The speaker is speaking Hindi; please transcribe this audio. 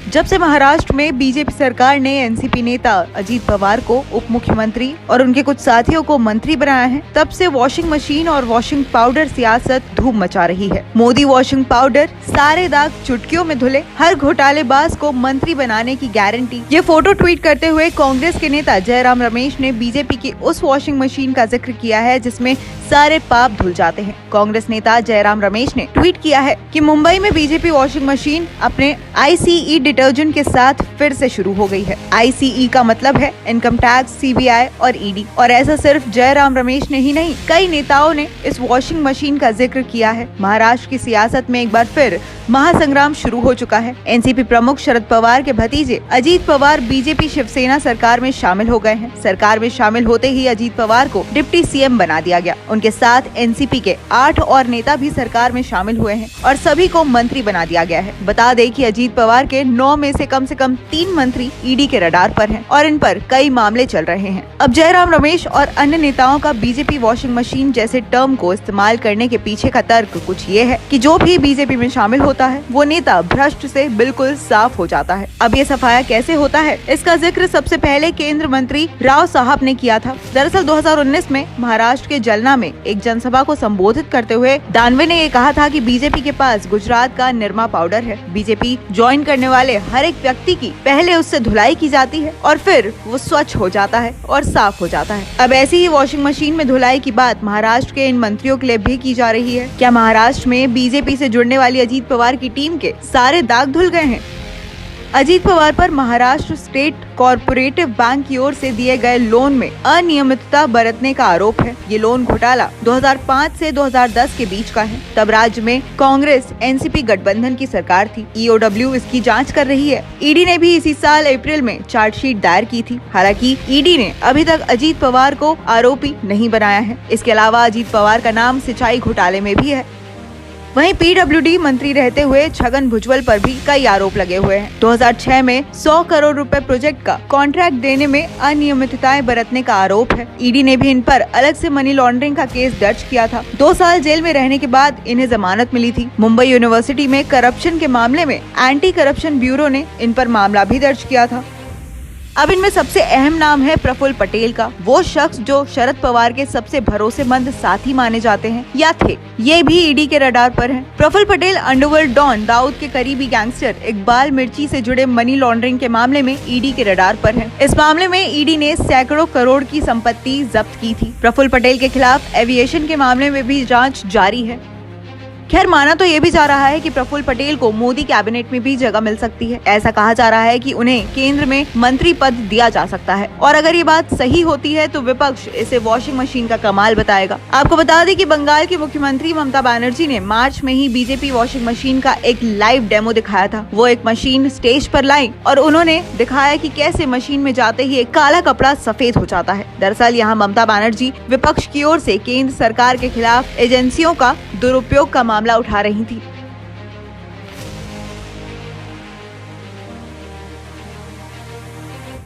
जब से महाराष्ट्र में बीजेपी सरकार ने एनसीपी नेता अजीत पवार को उप मुख्यमंत्री और उनके कुछ साथियों को मंत्री बनाया है, तब से वॉशिंग मशीन और वॉशिंग पाउडर सियासत धूम मचा रही है। मोदी वॉशिंग पाउडर, सारे दाग चुटकियों में धुले, हर घोटालेबाज को मंत्री बनाने की गारंटी। ये फोटो ट्वीट करते हुए कांग्रेस के नेता जयराम रमेश ने बीजेपी की उस वॉशिंग मशीन का जिक्र किया है जिसमें सारे पाप धुल जाते हैं। कांग्रेस नेता जयराम रमेश ने ट्वीट किया है कि मुंबई में बीजेपी वॉशिंग मशीन अपने ICE डिटर्जेंट के साथ फिर से शुरू हो गई है। ICE का मतलब है इनकम टैक्स, CBI और ED। और ऐसा सिर्फ जयराम रमेश ने ही नहीं, कई नेताओं ने इस वॉशिंग मशीन का जिक्र किया है। महाराष्ट्र की सियासत में एक बार फिर महासंग्राम शुरू हो चुका है। एनसीपी प्रमुख शरद पवार के भतीजे अजीत पवार बीजेपी शिवसेना सरकार में शामिल हो गए हैं। सरकार में शामिल होते ही अजीत पवार को डिप्टी CM बना दिया गया। उनके साथ एनसीपी के 8 और नेता भी सरकार में शामिल हुए हैं और सभी को मंत्री बना दिया गया है। बता दें कि अजीत पवार के 9 में से कम 3 मंत्री ED के रडार पर हैं और इन पर कई मामले चल रहे हैं। अब जयराम रमेश और अन्य नेताओं का बीजेपी वॉशिंग मशीन जैसे टर्म को इस्तेमाल करने के पीछे का तर्क कुछ ये है कि जो भी बीजेपी में शामिल होता है वो नेता भ्रष्ट से बिल्कुल साफ हो जाता है। अब ये सफाया कैसे होता है, इसका जिक्र सबसे पहले केंद्र मंत्री राव साहब ने किया था। दरअसल 2019 में महाराष्ट्र के जलना में एक जनसभा को संबोधित करते हुए दानवे ने ये कहा था कि बीजेपी के पास गुजरात का निरमा पाउडर है। बीजेपी ज्वाइन करने वाले हर एक व्यक्ति की पहले उससे धुलाई की जाती है और फिर वो स्वच्छ हो जाता है और साफ हो जाता है। अब ऐसी ही वॉशिंग मशीन में धुलाई की बात महाराष्ट्र के इन मंत्रियों के लिए भी की जा रही है। क्या महाराष्ट्र में बीजेपी से जुड़ने वाली अजीत पवार की टीम के सारे दाग धुल गए हैं? अजीत पवार पर महाराष्ट्र स्टेट कॉर्पोरेटिव बैंक की ओर से दिए गए लोन में अनियमितता बरतने का आरोप है। ये लोन घोटाला 2005 से 2010 के बीच का है। तब राज्य में कांग्रेस एनसीपी गठबंधन की सरकार थी। EOW इसकी जांच कर रही है। ED ने भी इसी साल अप्रैल में चार्जशीट दायर की थी। हालांकि ED ने अभी तक अजीत पवार को आरोपी नहीं बनाया है। इसके अलावा अजीत पवार का नाम सिंचाई घोटाले में भी है। वहीं PWD मंत्री रहते हुए छगन भुजबल पर भी कई आरोप लगे हुए हैं। 2006 में 100 करोड़ रुपए प्रोजेक्ट का कॉन्ट्रैक्ट देने में अनियमितताएं बरतने का आरोप है। ED ने भी इन पर अलग से मनी लॉन्ड्रिंग का केस दर्ज किया था। 2 साल जेल में रहने के बाद इन्हें जमानत मिली थी। मुंबई यूनिवर्सिटी में करप्शन के मामले में एंटी करप्शन ब्यूरो ने इन पर मामला भी दर्ज किया था। अब इनमें सबसे अहम नाम है प्रफुल्ल पटेल का, वो शख्स जो शरद पवार के सबसे भरोसेमंद साथी माने जाते हैं या थे। ये भी ED के रडार पर हैं। प्रफुल्ल पटेल अंडरवर्ल्ड डॉन दाऊद के करीबी गैंगस्टर इकबाल मिर्ची से जुड़े मनी लॉन्ड्रिंग के मामले में ED के रडार पर हैं। इस मामले में ED ने सैकड़ों करोड़ की संपत्ति जब्त की थी। प्रफुल्ल पटेल के खिलाफ एविएशन के मामले में भी जाँच जारी है। खैर, माना तो ये भी जा रहा है कि प्रफुल्ल पटेल को मोदी कैबिनेट में भी जगह मिल सकती है। ऐसा कहा जा रहा है कि उन्हें केंद्र में मंत्री पद दिया जा सकता है और अगर ये बात सही होती है तो विपक्ष इसे वॉशिंग मशीन का कमाल बताएगा। आपको बता दें कि बंगाल की मुख्यमंत्री ममता बनर्जी ने मार्च में ही बीजेपी वॉशिंग मशीन का एक लाइव डेमो दिखाया था। वो एक मशीन स्टेज पर लाई और उन्होंने दिखाया कि कैसे मशीन में जाते ही एक काला कपड़ा सफेद हो जाता है। दरअसल यहाँ ममता बनर्जी विपक्ष की ओर से केंद्र सरकार के खिलाफ एजेंसियों का दुरुपयोग का मामला उठा रही थी।